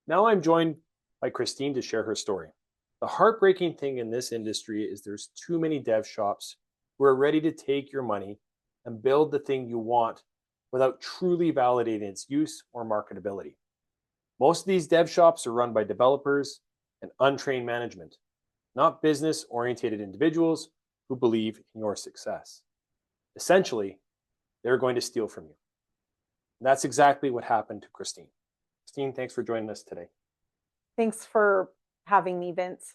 Now I'm joined by Christine to share her story. The heartbreaking thing in this industry is there's too many dev shops who are ready to take your money and build the thing you want without truly validating its use or marketability. Most of these dev shops are run by developers and untrained management, not business oriented individuals who believe in your success. Essentially, they're going to steal from you. And that's exactly what happened to Christine. Christine, thanks for joining us today. Thanks for having me, Vince.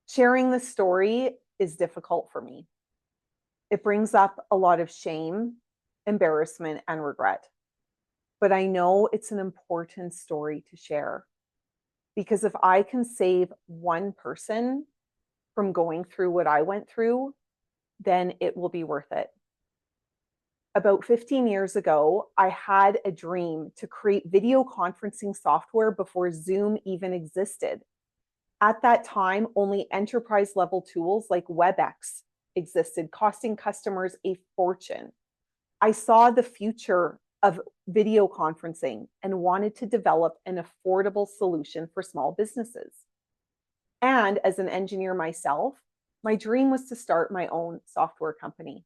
Sharing the story is difficult for me. It brings up a lot of shame, embarrassment, and regret. But I know it's an important story to share because if I can save one person from going through what I went through, then it will be worth it. About 15 years ago, I had a dream to create video conferencing software before Zoom even existed. At that time, only enterprise level tools like WebEx existed, costing customers a fortune. I saw the future of video conferencing and wanted to develop an affordable solution for small businesses. And as an engineer myself, my dream was to start my own software company.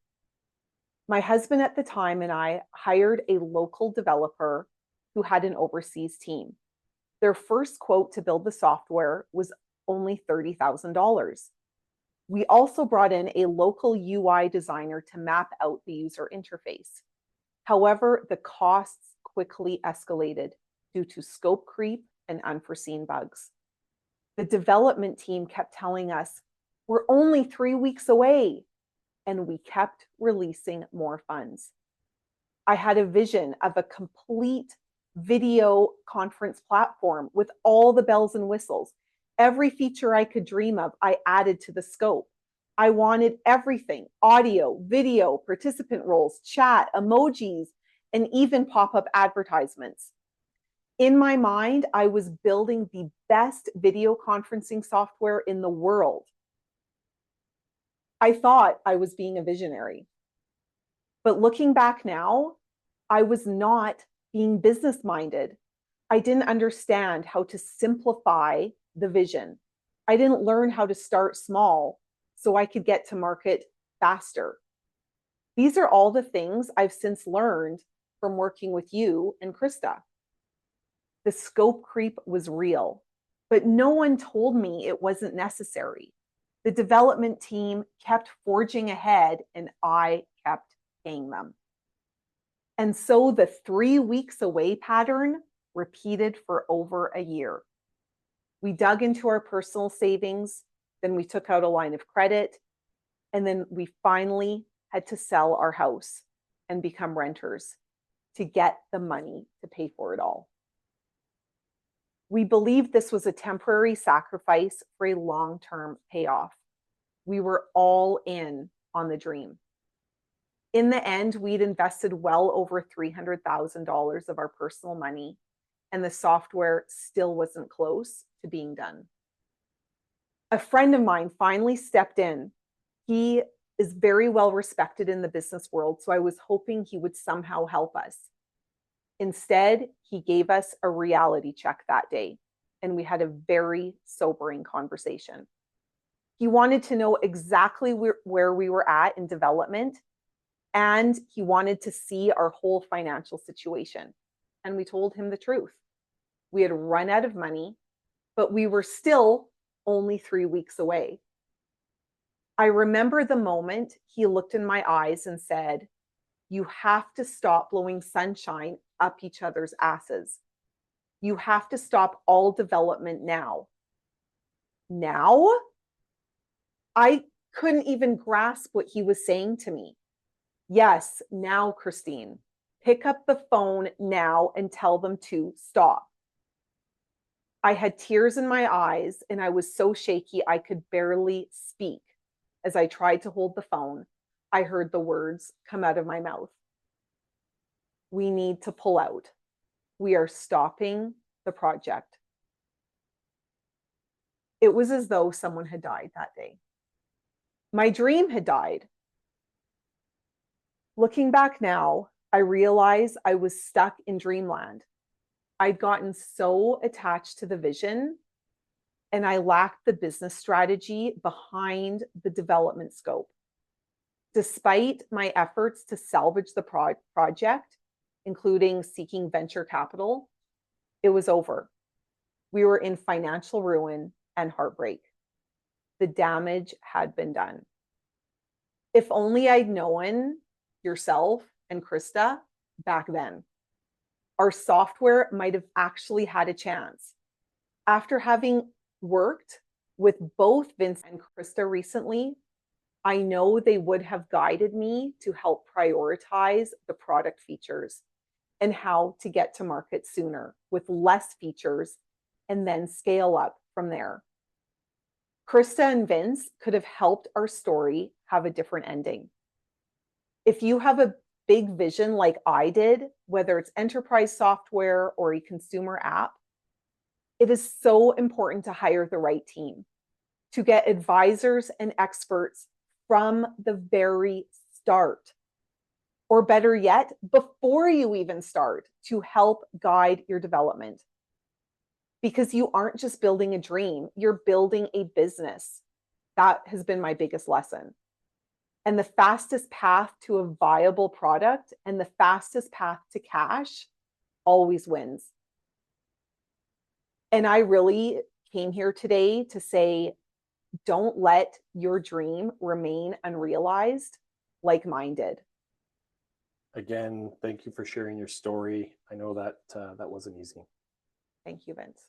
My husband at the time and I hired a local developer who had an overseas team. Their first quote to build the software was only $30,000. We also brought in a local UI designer to map out the user interface. However, the costs quickly escalated due to scope creep and unforeseen bugs. The development team kept telling us, "We're only 3 weeks away." And we kept releasing more funds. I had a vision of a complete video conference platform with all the bells and whistles. Every feature I could dream of, I added to the scope. I wanted everything: audio, video, participant roles, chat, emojis, and even pop-up advertisements. In my mind, I was building the best video conferencing software in the world. I thought I was being a visionary. But looking back now, I was not being business minded. I didn't understand how to simplify the vision. I didn't learn how to start small so I could get to market faster. These are all the things I've since learned from working with you and Krista. The scope creep was real, but no one told me it wasn't necessary. The development team kept forging ahead and I kept paying them. And so the 3 weeks away pattern repeated for over a year. We dug into our personal savings, then we took out a line of credit, and then we finally had to sell our house and become renters to get the money to pay for it all. We believed this was a temporary sacrifice for a long-term payoff. We were all in on the dream. In the end, we'd invested well over $300,000 of our personal money, and the software still wasn't close to being done. A friend of mine finally stepped in. He is very well respected in the business world, so I was hoping he would somehow help us. Instead, he gave us a reality check that day, and we had a very sobering conversation. He wanted to know exactly where we were at in development, and he wanted to see our whole financial situation. And we told him the truth. We had run out of money, but we were still only 3 weeks away. I remember the moment he looked in my eyes and said, "You have to stop blowing sunshine up each other's asses. You have to stop all development now." Now? I couldn't even grasp what he was saying to me. "Yes, now, Christine. Pick up the phone now and tell them to stop." I had tears in my eyes and I was so shaky I could barely speak. As I tried to hold the phone, I heard the words come out of my mouth. "We need to pull out. We are stopping the project." It was as though someone had died that day. My dream had died. Looking back now, I realize I was stuck in dreamland. I'd gotten so attached to the vision and I lacked the business strategy behind the development scope. Despite my efforts to salvage the project, including seeking venture capital, it was over. We were in financial ruin and heartbreak. The damage had been done. If only I'd known yourself and Krista back then, our software might have actually had a chance. After having worked with both Vince and Krista recently, I know they would have guided me to help prioritize the product features and how to get to market sooner with less features and then scale up from there. Krista and Vince could have helped our story have a different ending. If you have a big vision like I did, whether it's enterprise software or a consumer app, it is so important to hire the right team, to get advisors and experts from the very start. Or better yet, before you even start, to help guide your development. Because you aren't just building a dream, you're building a business. That has been my biggest lesson. And the fastest path to a viable product and the fastest path to cash always wins. And I really came here today to say, don't let your dream remain unrealized like mine did. Again, thank you for sharing your story. I know that that wasn't easy. Thank you, Vince.